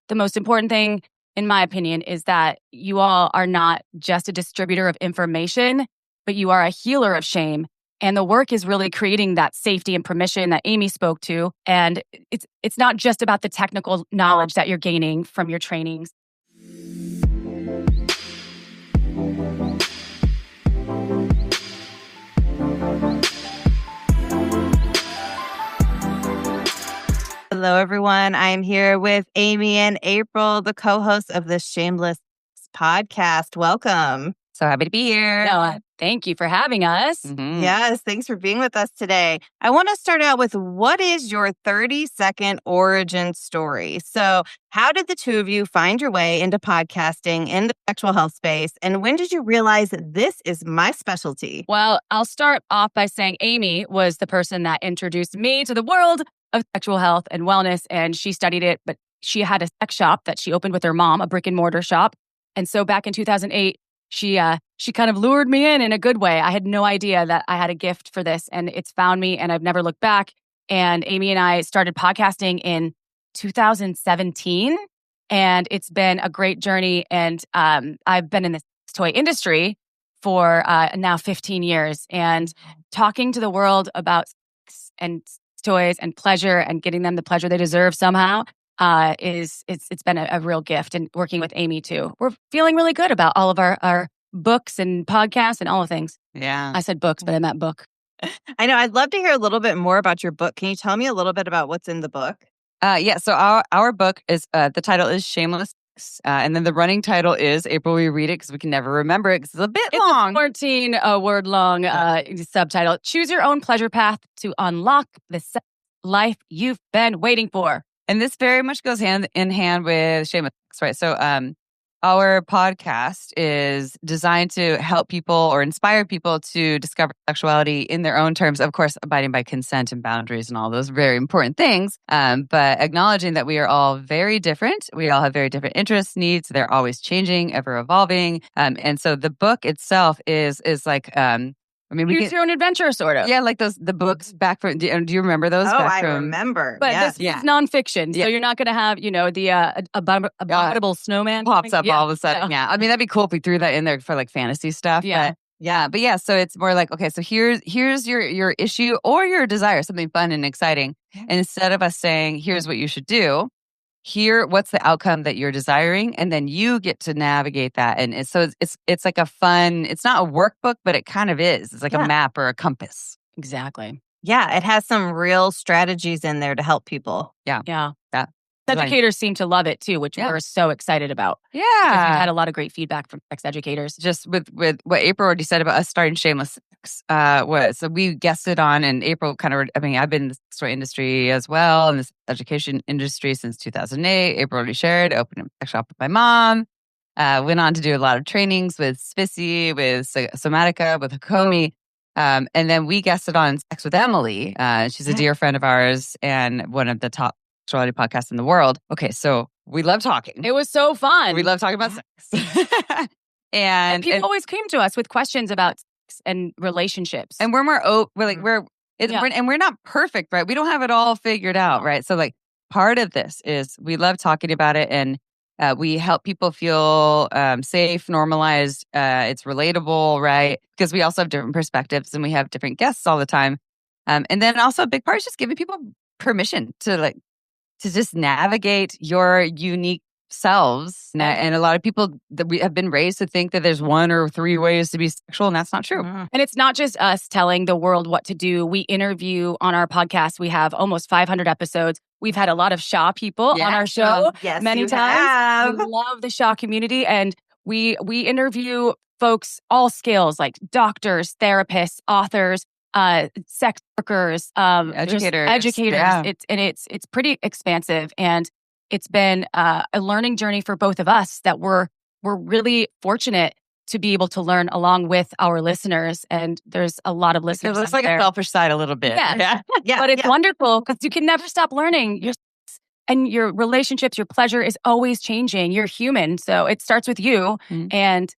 the most important thing, in my opinion, is that you all are not just a distributor of information, but you are a healer of shame. And the work is really creating that safety and permission that Amy spoke to. And it's not just about the technical knowledge that you're gaining from your trainings. Hello, everyone. I am here with Amy and April, the co-hosts of the Shameless podcast. Welcome. So happy to be here. No, thank you for having us. Mm-hmm. Yes, thanks for being with us today. I want to start out with, what is your 30-second origin story? So how did the two of you find your way into podcasting in the sexual health space? And when did you realize that this is my specialty? Well, I'll start off by saying Amy was the person that introduced me to the world of sexual health and wellness, and she studied it, but she had a sex shop that she opened with her mom, a brick and mortar shop. And so back in 2008, she kind of lured me in a good way. I had no idea that I had a gift for this, and it's found me, and I've never looked back. And Amy and I started podcasting in 2017, and it's been a great journey. And I've been in the toy industry for now 15 years, and talking to the world about sex and toys and pleasure and getting them the pleasure they deserve somehow it's been a real gift. And working with Amy too, we're feeling really good about all of our books and podcasts and all the things. Yeah. I said books, but I meant book. I know. I'd love to hear a little bit more about your book. Can you tell me a little bit about what's in the book? Yeah. So our book is, the title is Shameless. And then the running title is April, we read it because we can never remember it because it's a bit long. It's a 14 word long subtitle. Choose your own pleasure path to unlock the sex life you've been waiting for. And this very much goes hand in hand with Shameless, right? So our podcast is designed to help people or inspire people to discover sexuality in their own terms, of course, abiding by consent and boundaries and all those very important things. But acknowledging that we are all very different. We all have very different interests, needs. They're always changing, ever evolving. And so the book itself is like, Choose your own adventure, sort of. Yeah, like the books back from. Do you remember those? Oh, back I remember. But yes. this is nonfiction, so you're not going to have, the abominable snowman pops up all of a sudden. Yeah. Yeah, I mean that'd be cool if we threw that in there for like fantasy stuff. Yeah. But yeah. So it's more like, okay, so here's your issue or your desire, something fun and exciting, and instead of us saying here's what you should do, what's the outcome that you're desiring, and then you get to navigate that. And it's like a fun, it's not a workbook, but it kind of is. It's like a map or a compass. Exactly. Yeah, it has some real strategies in there to help people. Yeah. Educators seem to love it too, which we're so excited about. Yeah. Because we've had a lot of great feedback from sex educators. Just with what April already said about us starting Shameless Sex, so we guested on, and April I've been in the toy industry as well, in this education industry since 2008. April already shared, opened a sex shop with my mom, went on to do a lot of trainings with Spissy, with Somatica, with Hakomi. And then we guested on Sex with Emily. She's a dear friend of ours and one of the top sexuality podcasts in the world. Okay, so we love talking. It was so fun. We love talking about sex. and people always came to us with questions about sex and relationships. And we're not perfect, right? We don't have it all figured out, right? So like part of this is we love talking about it, and we help people feel safe, normalized. It's relatable, right? Because we also have different perspectives and we have different guests all the time. And then also a big part is just giving people permission to just navigate your unique selves. And a lot of people that we have been raised to think that there's one or three ways to be sexual, and that's not true. And it's not just us telling the world what to do. We interview on our podcast. We have almost 500 episodes. We've had a lot of Shaw people on our show many times. We love the Shaw community, and we interview folks all scales, like doctors, therapists, authors, sex workers, educators. Yeah. It's pretty expansive, and it's been a learning journey for both of us that we're really fortunate to be able to learn along with our listeners. And there's a lot of listeners. It's like a selfish side a little bit. Yeah. But it's wonderful because you can never stop learning. And your relationships, your pleasure is always changing. You're human. So it starts with you. Mm-hmm. And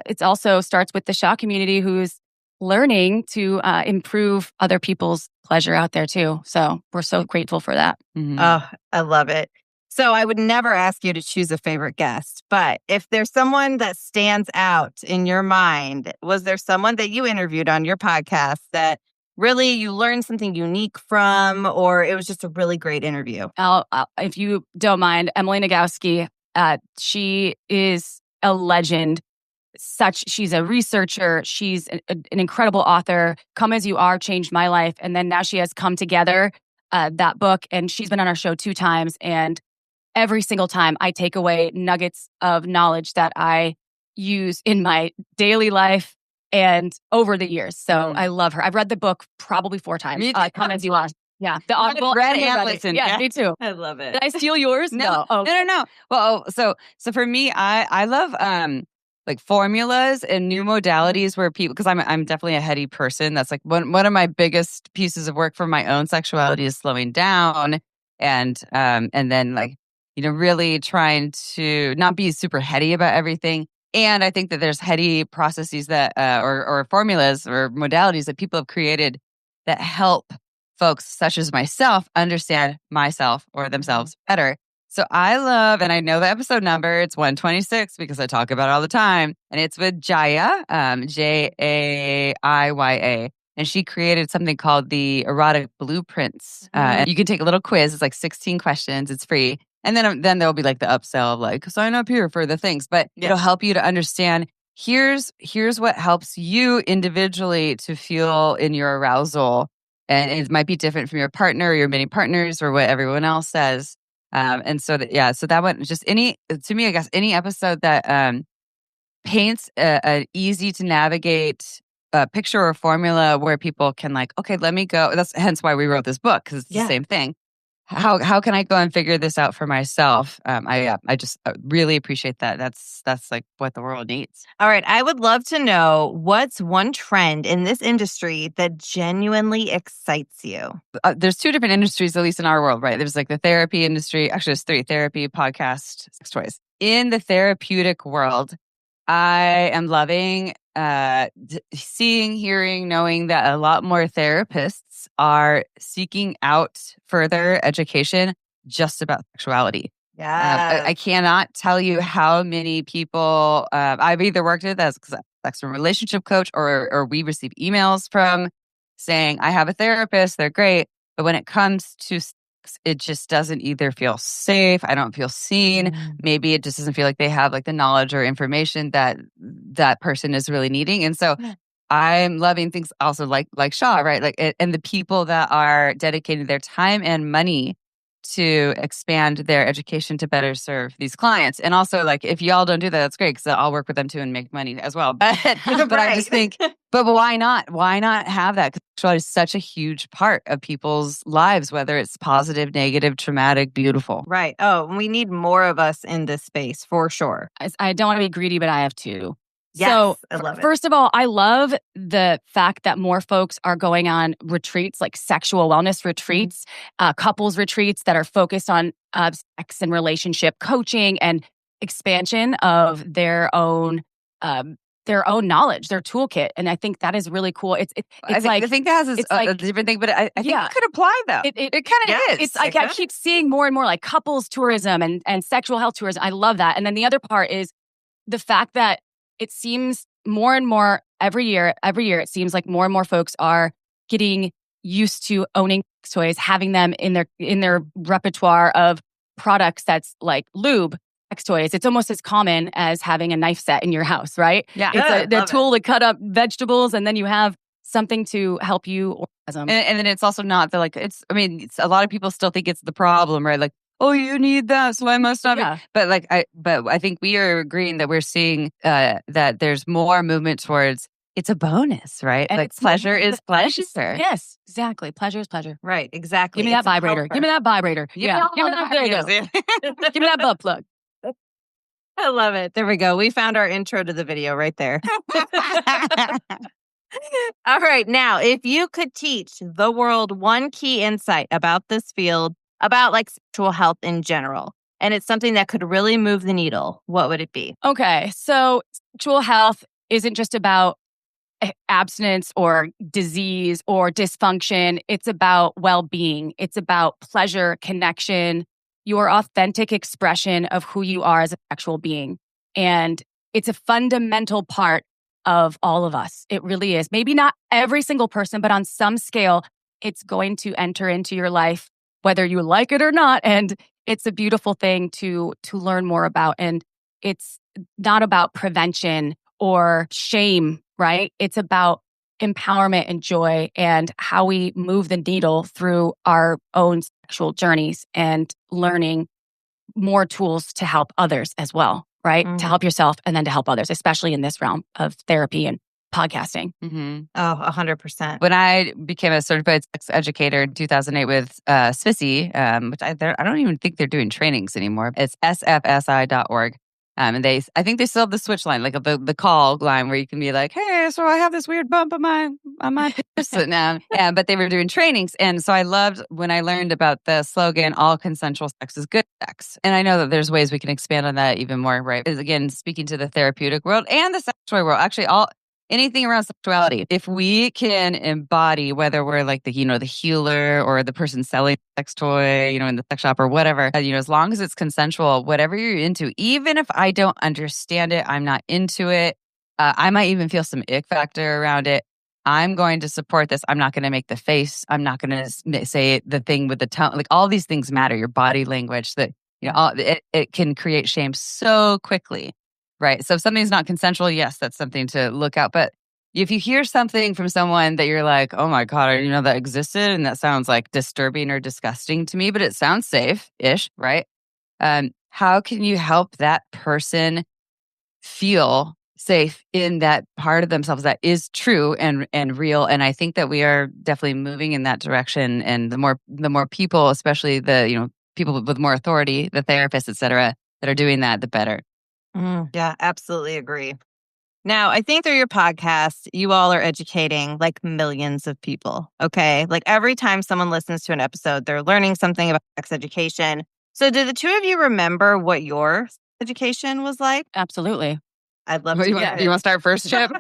it also starts with the Shaw community, who's learning to improve other people's pleasure out there too. So we're so grateful for that. Mm-hmm. Oh, I love it. So I would never ask you to choose a favorite guest, but if there's someone that stands out in your mind, was there someone that you interviewed on your podcast that really you learned something unique from, or it was just a really great interview? If you don't mind, Emily Nagowski, she is a legend. She's a researcher. She's an incredible author. Come As You Are changed my life. And then now she has Come Together, that book. And she's been on our show 2 times. And every single time I take away nuggets of knowledge that I use in my daily life and over the years. So I love her. I've read the book probably 4 times. Come As You Are. Yeah. The Audible. Read and listened. Yeah, me too. I love it. Did I steal yours? No. Oh. No. Well, so for me, I love like formulas and new modalities where people, because I'm definitely a heady person. That's like one of my biggest pieces of work for my own sexuality is slowing down and then like, really trying to not be super heady about everything. And I think that there's heady processes that or formulas or modalities that people have created that help folks such as myself understand myself or themselves better. So I love, and I know the episode number, it's 126 because I talk about it all the time. And it's with Jaya, Jaiya. And she created something called the Erotic Blueprints. And you can take a little quiz. It's like 16 questions. It's free. And then there'll be like the upsell of like, sign up here for the things. But it'll help you to understand, here's what helps you individually to feel in your arousal. And it might be different from your partner or your many partners or what everyone else says. And so that one, just to me, I guess any episode that paints an easy to navigate picture or formula where people can like, okay, let me go. That's hence why we wrote this book, because it's the same thing. How can I go and figure this out for myself? I just really appreciate that. That's like what the world needs. All right. I would love to know what's one trend in this industry that genuinely excites you. There's 2 different industries, at least in our world, right? There's like the therapy industry. Actually, there's 3: therapy, podcast, sex toys. In the therapeutic world, I am loving seeing, hearing, knowing that a lot more therapists are seeking out further education just about sexuality. Yeah. I cannot tell you how many people I've either worked with as a sex and relationship coach or we receive emails from saying, I have a therapist, they're great. But when it comes to sex, it just doesn't either feel safe. I don't feel seen. Maybe it just doesn't feel like they have like the knowledge or information that person is really needing. And so I'm loving things also like Shaw, right? Like, and the people that are dedicating their time and money to expand their education to better serve these clients. And also, like, if y'all don't do that, that's great because I'll work with them too and make money as well. But I just think, but why not? Why not have that? Because sexuality is such a huge part of people's lives, whether it's positive, negative, traumatic, beautiful. Right. Oh, we need more of us in this space for sure. I don't want to be greedy, but I have 2. Yes, So, I love it. first of all, I love the fact that more folks are going on retreats, like sexual wellness retreats, couples retreats that are focused on sex and relationship coaching and expansion of their own knowledge, their toolkit. And I think that is really cool. I think that has a different thing, but I think it could apply though. It kind of is. It's like I keep seeing more and more like couples tourism and sexual health tourism. I love that. And then the other part is the fact that it seems more and more every year, it seems like more and more folks are getting used to owning sex toys, having them in their repertoire of products that's like lube, sex toys. It's almost as common as having a knife set in your house, right? Yeah. It's the tool to cut up vegetables, and then you have something to help you orgasm. And then it's also not the it's a lot of people still think it's the problem, right? Like, oh, you need that, so I must not. Yeah. But I think we are agreeing that we're seeing that there's more movement towards it's a bonus, right? And like pleasure is pleasure. Yes, exactly. Pleasure is pleasure. Right, exactly. Give me that vibrator. Give me that vibrator. Yeah. Give me that, there you go. Give me that butt plug. I love it. There we go. We found our intro to the video right there. All right. Now, if you could teach the world one key insight about this field, about like sexual health in general, and it's something that could really move the needle, what would it be? Okay. So sexual health isn't just about abstinence or disease or dysfunction. It's about well-being. It's about pleasure, connection. your authentic expression of who you are as a sexual being. And it's a fundamental part of all of us. It really is. Maybe not every single person, but on some scale, it's going to enter into your life, whether you like it or not. And it's a beautiful thing to learn more about. And it's not about prevention or shame, right? It's about empowerment and joy and how we move the needle through our own sexual journeys and learning more tools to help others as well, right? To help yourself and then to help others, especially in this realm of therapy and podcasting. Mm-hmm. Oh, 100%. When I became a certified sex educator in 2008 with SFSI, which I don't even think they're doing trainings anymore. It's sfsi.org. And I think they still have the switch line, like the call line where you can be like, hey, so I have this weird bump on my piss now. Yeah, but they were doing trainings. And so I loved when I learned about the slogan, all consensual sex is good sex. And I know that there's ways we can expand on that even more, right? Because again, speaking to the therapeutic world and the sex toy world, actually anything around sexuality. If we can embody, whether we're like the healer or the person selling the sex toy, in the sex shop or whatever, as long as it's consensual, whatever you're into, even if I don't understand it, I'm not into it. I might even feel some ick factor around it. I'm going to support this. I'm not going to make the face. I'm not going to say the thing with the tongue. Like all these things matter. Your body language that, it can create shame so quickly. Right. So if something's not consensual, yes, that's something to look out. But if you hear something from someone that you're like, oh my God, I didn't know that existed. And that sounds like disturbing or disgusting to me, but it sounds safe-ish, right? How can you help that person feel safe in that part of themselves that is true and real? And I think that we are definitely moving in that direction. And the more people, especially the people with more authority, the therapists, et cetera, that are doing that, the better. Yeah, absolutely agree. Now, I think through your podcast, you all are educating like millions of people. Okay. Like every time someone listens to an episode, they're learning something about sex education. So, do the two of you remember what your education was like? Absolutely. I'd love to Do you want to start first, Chip?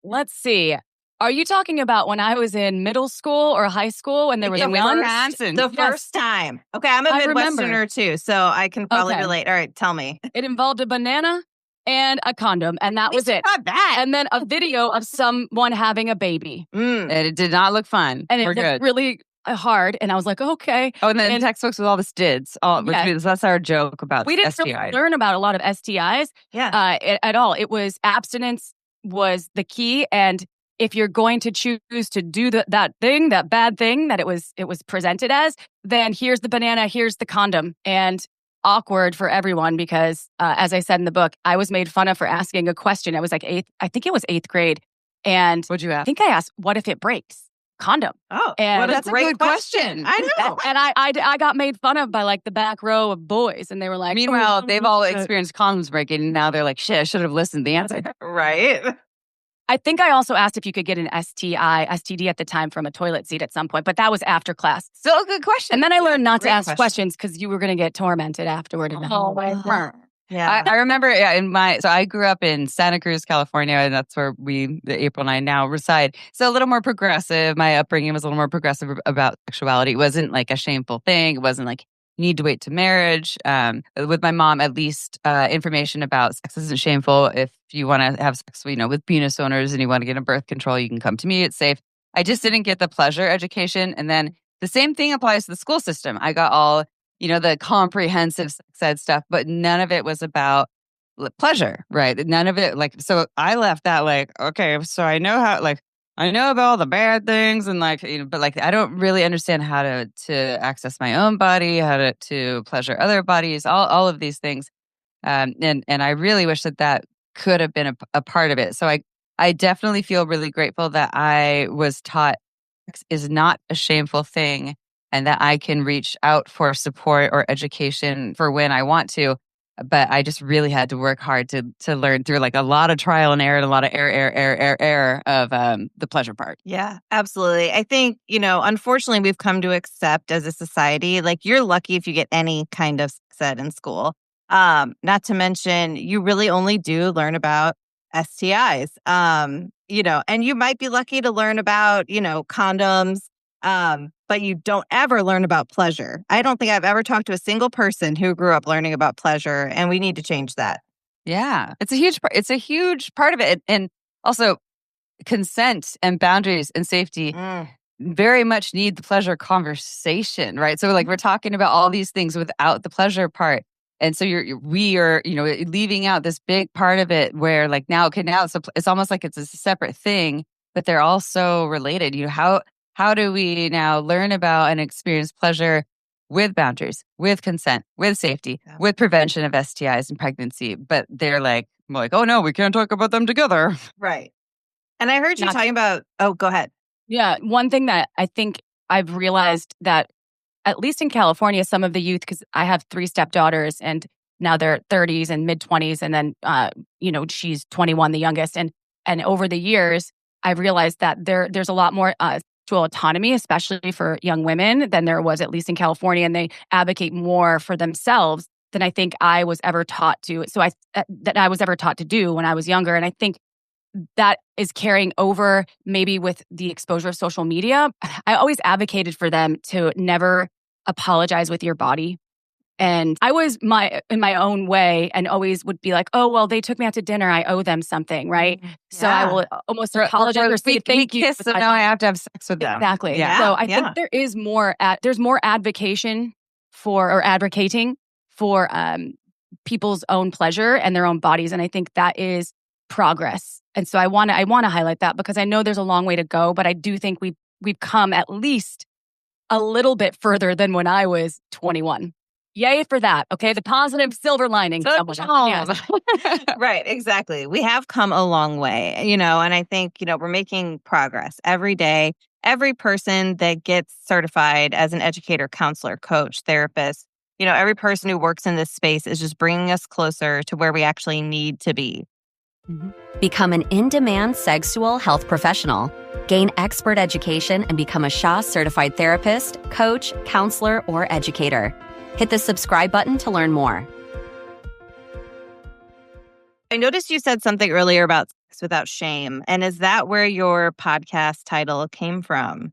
Let's see. Are you talking about when I was in middle school or high school when there was the first time? Okay, I'm a Midwesterner too, so I can probably relate. All right, tell me. It involved a banana and a condom, and that was it. Not bad. And then a video of someone having a baby. And it did not look fun. And it looked really hard, and I was like, okay. Oh, and then in textbooks with all the STIDs. Which means that's our joke about we didn't STIs. really learn about a lot of STIs at all. It was abstinence was the key, and if you're going to choose to do that bad thing that it was presented as, then here's the banana, here's the condom. And awkward for everyone because, as I said in the book, I was made fun of for asking a question. I was like I think it was 8th grade. And what'd you ask? I think I asked, what if it breaks? Condom. Oh, and that's a great question. I know. And I got made fun of by like the back row of boys. And they were like, meanwhile, they've all experienced condoms breaking. And now they're like, shit, I should have listened to the answer. Right. I think I also asked if you could get an STD at the time from a toilet seat at some point, but that was after class. Still a good question. And then I learned not to ask questions because you were going to get tormented afterward. Yeah. I remember so I grew up in Santa Cruz, California, and that's where the April and I now reside. So a little more progressive. My upbringing was a little more progressive about sexuality. It wasn't like a shameful thing. It wasn't like you need to wait to marriage. With my mom, at least information about sex isn't shameful. If you want to have sex, with penis owners and you want to get a birth control, you can come to me. It's safe. I just didn't get the pleasure education. And then the same thing applies to the school system. I got all, the comprehensive sex ed stuff, but none of it was about pleasure, right? None of it, so I left that okay, so I know I know about all the bad things and but I don't really understand how to access my own body, how to pleasure other bodies, all of these things. And I really wish that could have been a part of it. So I definitely feel really grateful that I was taught sex is not a shameful thing and that I can reach out for support or education for when I want to. But I just really had to work hard to learn through a lot of trial and error and a lot of error of the pleasure part. Yeah, absolutely. I think, unfortunately, we've come to accept as a society, you're lucky if you get any kind of sex ed in school. Not to mention, you really only do learn about STIs, and you might be lucky to learn about, condoms. but you don't ever learn about pleasure. I don't think I've ever talked to a single person who grew up learning about pleasure, and we need to change that. Yeah, it's a huge part. It's a huge part of it. And also consent and boundaries and safety very much need the pleasure conversation, right? So like we're talking about all these things without the pleasure part. And so we are, leaving out this big part of it where like now it's almost like it's a separate thing, but they're also related. How do we now learn about and experience pleasure with boundaries, with consent, with safety, with prevention of STIs and pregnancy? But they're like, oh no, we can't talk about them together. Right. And I heard you talking about, go ahead. Yeah. One thing that I think I've realized that at least in California, some of the youth, because I have 3 stepdaughters and now they're 30s and mid 20s. And then, she's 21, the youngest. And over the years, I've realized that there's a lot more sexual autonomy, especially for young women, than there was, at least in California. And they advocate more for themselves than I think I was ever taught to. That I was ever taught to do when I was younger. And I think that is carrying over maybe with the exposure of social media. I always advocated for them to never apologize with your body. And I was in my own way and always would be like, oh, well, they took me out to dinner. I owe them something, right? Yeah. So I will almost apologize or say thank you. So now I have to have sex with them. Exactly. Yeah. So I think there is there's more advocating for people's own pleasure and their own bodies. And I think that is progress. And so I want to highlight that because I know there's a long way to go, but I do think we've come at least a little bit further than when I was 21. Yay for that. Okay. The positive silver lining. Yes. Right. Exactly. We have come a long way, and I think, we're making progress every day. Every person that gets certified as an educator, counselor, coach, therapist, every person who works in this space is just bringing us closer to where we actually need to be. Mm-hmm. Become an in-demand sexual health professional. Gain expert education and become a SHA certified therapist, coach, counselor, or educator. Hit the subscribe button to learn more. I noticed you said something earlier about sex without shame. And is that where your podcast title came from?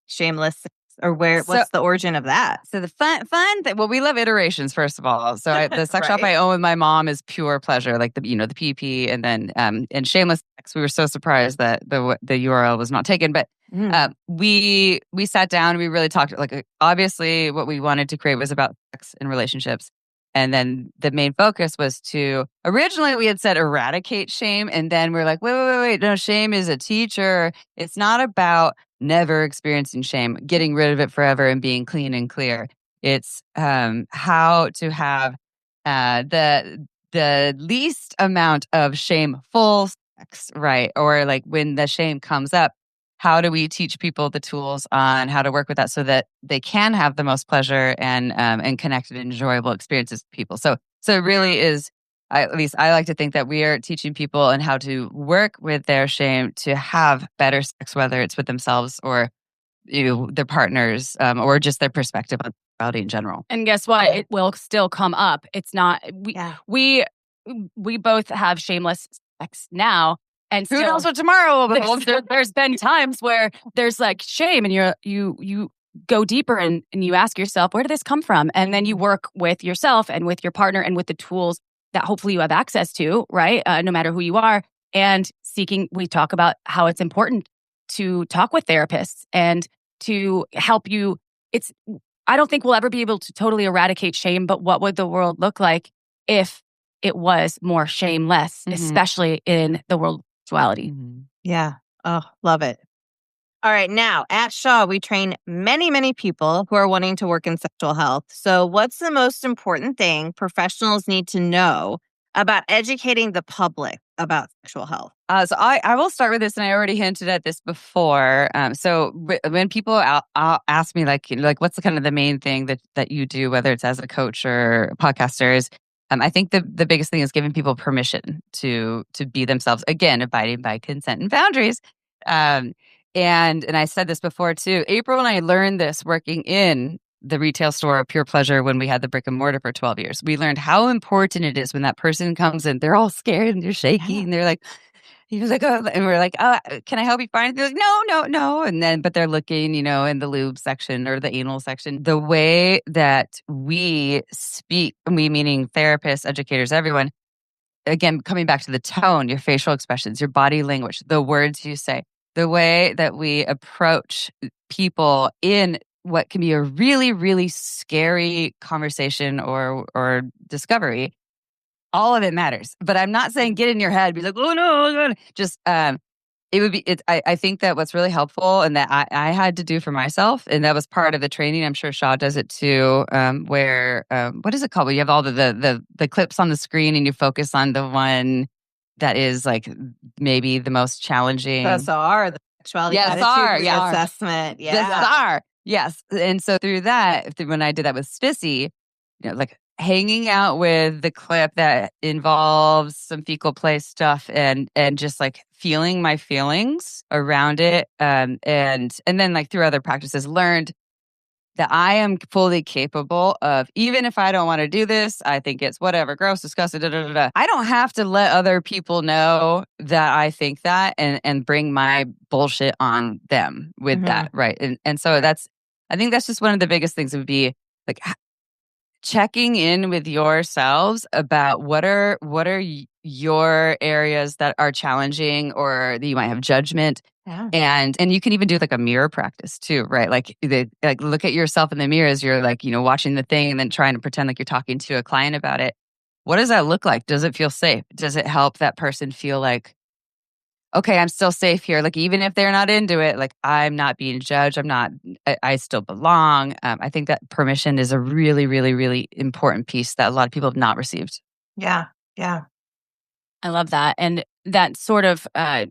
Shameless? Or what's the origin of that? So the fun thing, well, we love iterations, first of all. So the sex shop I own with my mom is pure pleasure, like the PP, and then and Shameless Sex. We were so surprised that the URL was not taken, but we sat down, we really talked. Like obviously, what we wanted to create was about sex and relationships, and then the main focus was to originally we had said eradicate shame, and then we're like, wait, no, shame is a teacher. It's not about never experiencing shame, getting rid of it forever and being clean and clear. It's how to have the least amount of shameful sex, right? Or like when the shame comes up, how do we teach people the tools on how to work with that so that they can have the most pleasure and connected and enjoyable experiences with people? So it really is. At least I like to think that we are teaching people on how to work with their shame to have better sex, whether it's with themselves or their partners or just their perspective on sexuality in general. And guess what? It will still come up. It's not we both have shameless sex now, and who knows what tomorrow will hold? There's been times where there's like shame, and you go deeper and you ask yourself, where did this come from? And then you work with yourself and with your partner and with the tools that hopefully you have access to, right? No matter who you are. And we talk about how it's important to talk with therapists and to help you. I don't think we'll ever be able to totally eradicate shame, but what would the world look like if it was more shameless, especially in the world of sexuality? Mm-hmm. Yeah. Oh, love it. All right. Now, at Shaw, we train many, many people who are wanting to work in sexual health. So what's the most important thing professionals need to know about educating the public about sexual health? So I will start with this, and I already hinted at this before. So when people ask me, like what's the kind of the main thing that you do, whether it's as a coach or a podcaster, is I think the biggest thing is giving people permission to be themselves, again, abiding by consent and boundaries. And I said this before too. April and I learned this working in the retail store of Pure Pleasure when we had the brick and mortar for 12 years. We learned how important it is when that person comes in. They're all scared and they're shaky and they're like, he was like, oh, and we're like, oh, can I help you find it? They're like, no. And then, but they're looking, in the lube section or the anal section. The way that we speak, we meaning therapists, educators, everyone, again, coming back to the tone, your facial expressions, your body language, the words you say, the way that we approach people in what can be a really, really scary conversation or discovery, all of it matters. But I'm not saying get in your head, be like, oh no. Just it would be I think that what's really helpful and that I had to do for myself, and that was part of the training. I'm sure Shaw does it too, where what is it called? Where you have all the clips on the screen and you focus on the one that is like maybe the most challenging. The SAR, the sexuality attitude reassessment. The SAR. Yes. And so through that, when I did that with Spissy, like hanging out with the clip that involves some fecal play stuff and just like feeling my feelings around it. And then like through other practices learned that I am fully capable of, even if I don't want to do this, I think it's whatever, gross, disgusting, I don't have to let other people know that I think that and bring my bullshit on them with that. Right. And so I think that's just one of the biggest things would be like checking in with yourselves about what are your areas that are challenging or that you might have judgment. Yeah. And you can even do like a mirror practice too, right? Like look at yourself in the mirror as you're like, watching the thing and then trying to pretend like you're talking to a client about it. What does that look like? Does it feel safe? Does it help that person feel like, okay, I'm still safe here. Like, even if they're not into it, like I'm not being judged. I still belong. I think that permission is a really, really, really important piece that a lot of people have not received. Yeah. Yeah. I love that. And that's sort of a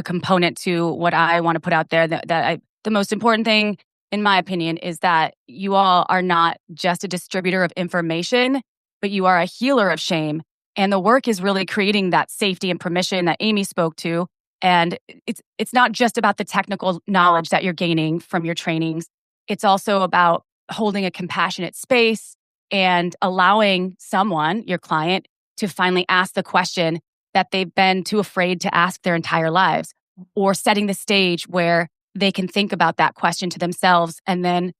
component to what I want to put out there. The most important thing, in my opinion, is that you all are not just a distributor of information, but you are a healer of shame. And the work is really creating that safety and permission that Amy spoke to. And it's not just about the technical knowledge that you're gaining from your trainings. It's also about holding a compassionate space and allowing someone, your client, to finally ask the question that they've been too afraid to ask their entire lives, or setting the stage where they can think about that question to themselves and then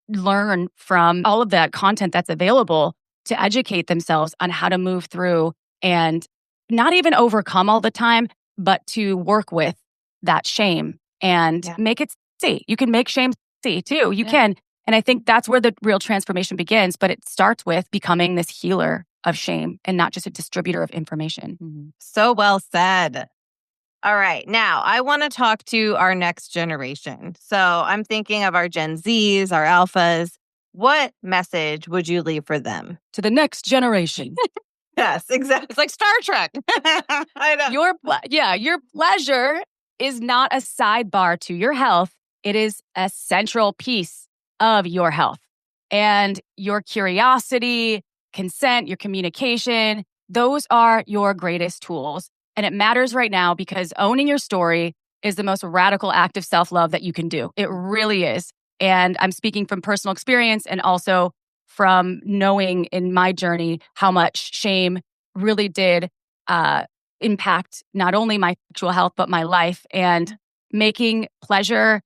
learn from all of that content that's available to educate themselves on how to move through and not even overcome all the time, but to work with that shame and make it see. You can make shame see too. You can. And I think that's where the real transformation begins, but it starts with becoming this healer of shame and not just a distributor of information. Mm-hmm. So well said. All right. Now, I want to talk to our next generation. So I'm thinking of our Gen Zs, our alphas. What message would you leave for them? To the next generation. Yes, exactly. It's like Star Trek. I know. Your pleasure is not a sidebar to your health. It is a central piece of your health. And your curiosity, consent, your communication, those are your greatest tools. And it matters right now because owning your story is the most radical act of self-love that you can do. It really is. And I'm speaking from personal experience and also from knowing in my journey how much shame really did impact not only my sexual health, but my life. And making pleasure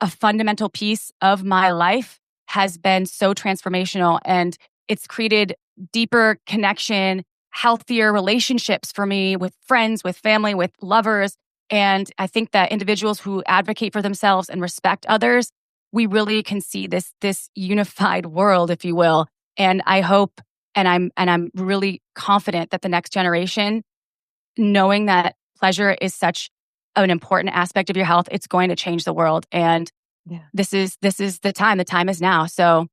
a fundamental piece of my life has been so transformational. And it's created deeper connection, healthier relationships for me with friends, with family, with lovers. And I think that individuals who advocate for themselves and respect others, we really can see this unified world, if you will. And I hope, and I'm really confident that the next generation, knowing that pleasure is such an important aspect of your health, it's going to change the world. And this is the time. The time is now. So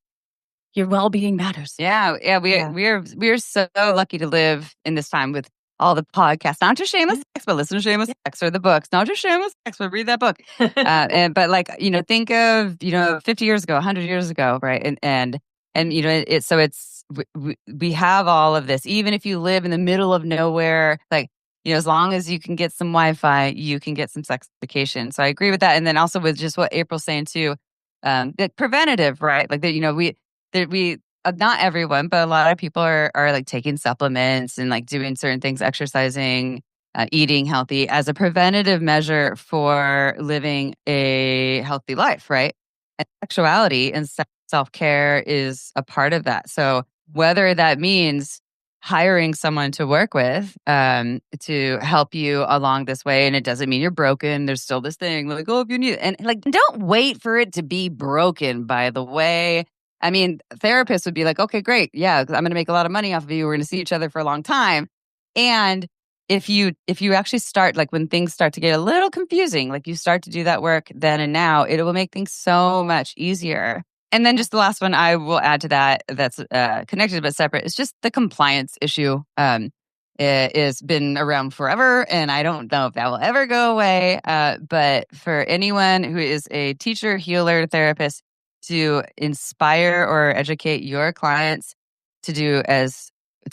your well-being matters. We're so lucky to live in this time with all the podcasts, not just Shameless Sex, but listen to Shameless Sex, or the books, not just Shameless Sex, but read that book. But like, think of, 50 years ago, 100 years ago, right? And we have all of this, even if you live in the middle of nowhere, like, as long as you can get some Wi-Fi, you can get some sex education. So I agree with that. And then also with just what April's saying too, that preventative, right? Like that, we not everyone, but a lot of people are like taking supplements and like doing certain things, exercising, eating healthy as a preventative measure for living a healthy life, right? And sexuality and self-care is a part of that. So whether that means hiring someone to work with to help you along this way, and it doesn't mean you're broken. There's still this thing like, oh, if you need it. And like, don't wait for it to be broken, by the way. I mean, therapists would be like, okay, great. Yeah, I'm going to make a lot of money off of you. We're going to see each other for a long time. And if you actually start, like when things start to get a little confusing, like you start to do that work then and now, it will make things so much easier. And then just the last one I will add to that that's connected but separate is just the compliance issue. It has been around forever, and I don't know if that will ever go away. But for anyone who is a teacher, healer, therapist, to inspire or educate your clients to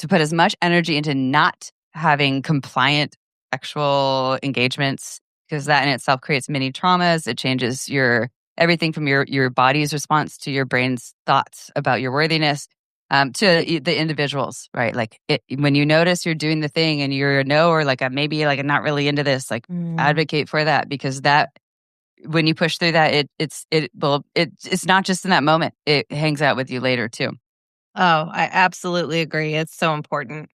put as much energy into not having compliant sexual engagements, because that in itself creates many traumas. It changes everything from your body's response to your brain's thoughts about your worthiness, to the individuals, right? Like when you notice you're doing the thing and you're no, or like maybe like I'm not really into this, like advocate for that, because that when you push through that, it's not just in that moment. It hangs out with you later too. Oh, I absolutely agree. It's so important.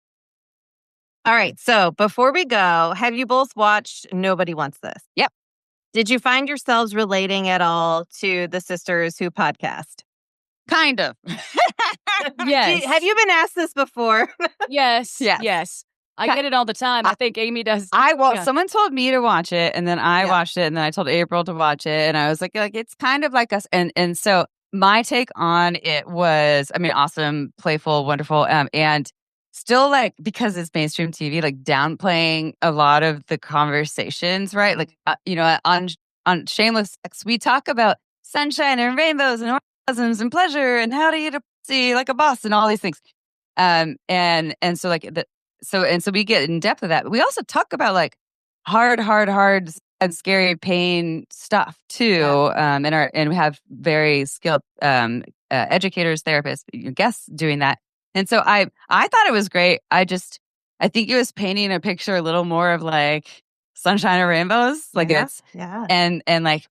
All right. So before we go, have you both watched Nobody Wants This? Yep. Did you find yourselves relating at all to the sisters who podcast? Kind of. Yes. Have you been asked this before? Yes. Yes. Yes. I get it all the time. I think Amy does. Someone told me to watch it, and then I watched it, and then I told April to watch it, and I was like it's kind of like us. And so my take on it was, I mean, awesome, playful, wonderful, and still like, because it's mainstream TV, like downplaying a lot of the conversations, right? Like on Shameless, we talk about sunshine and rainbows and orgasms and pleasure and how to eat a pussy like a boss and all these things. And so like so we get in depth of that. But we also talk about like hard and scary pain stuff too. And we have very skilled educators, therapists, guests doing that. And so I thought it was great. I think it was painting a picture a little more of like sunshine and rainbows, like and like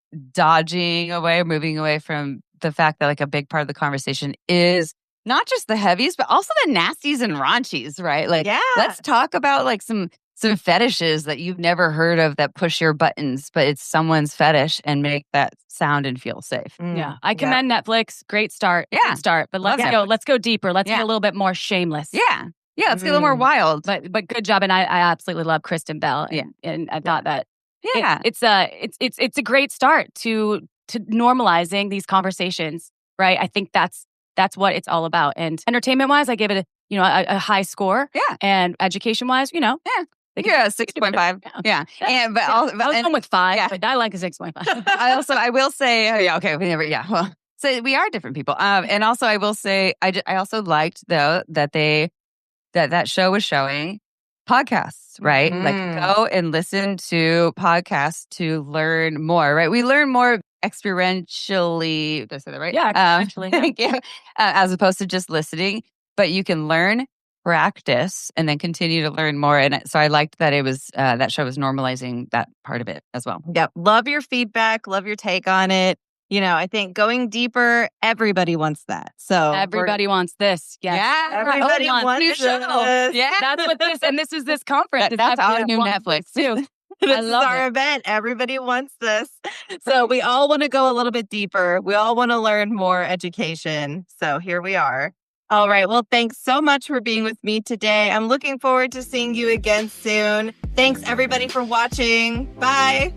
moving away from the fact that like a big part of the conversation is not just the heavies, but also the nasties and raunchies, right? Like, let's talk about like some fetishes that you've never heard of that push your buttons, but it's someone's fetish, and make that sound and feel safe. Yeah. I commend Netflix. Great start. Yeah. Good start. But let's go deeper. Let's get a little bit more shameless. Yeah. Yeah. Let's get a little more wild. But good job. And I absolutely love Kristen Bell. And I thought that it's a great start to normalizing these conversations, right? I think that's what it's all about. And entertainment wise, I give it a high score. Yeah. And education wise, 6.5. Yeah. And but I was going with 5, but I like a 6.5. I will say, well, so we are different people. And also I will say, I also liked though that that show was showing podcasts, right? Like go and listen to podcasts to learn more, right? We learn more experientially. Did I say that right? Yeah, experientially. As opposed to just listening, but you can learn, practice, and then continue to learn more. And so I liked that it was that show was normalizing that part of it as well. Yep. Love your feedback. Love your take on it. I think going deeper, everybody wants that. So everybody wants this. Yes. Yeah. Everybody wants new show. Yeah. That's what this is this conference. That's our new Netflix too. This is our event. Everybody wants this. So we all want to go a little bit deeper. We all want to learn more education. So here we are. All right. Well, thanks so much for being with me today. I'm looking forward to seeing you again soon. Thanks, everybody, for watching. Bye.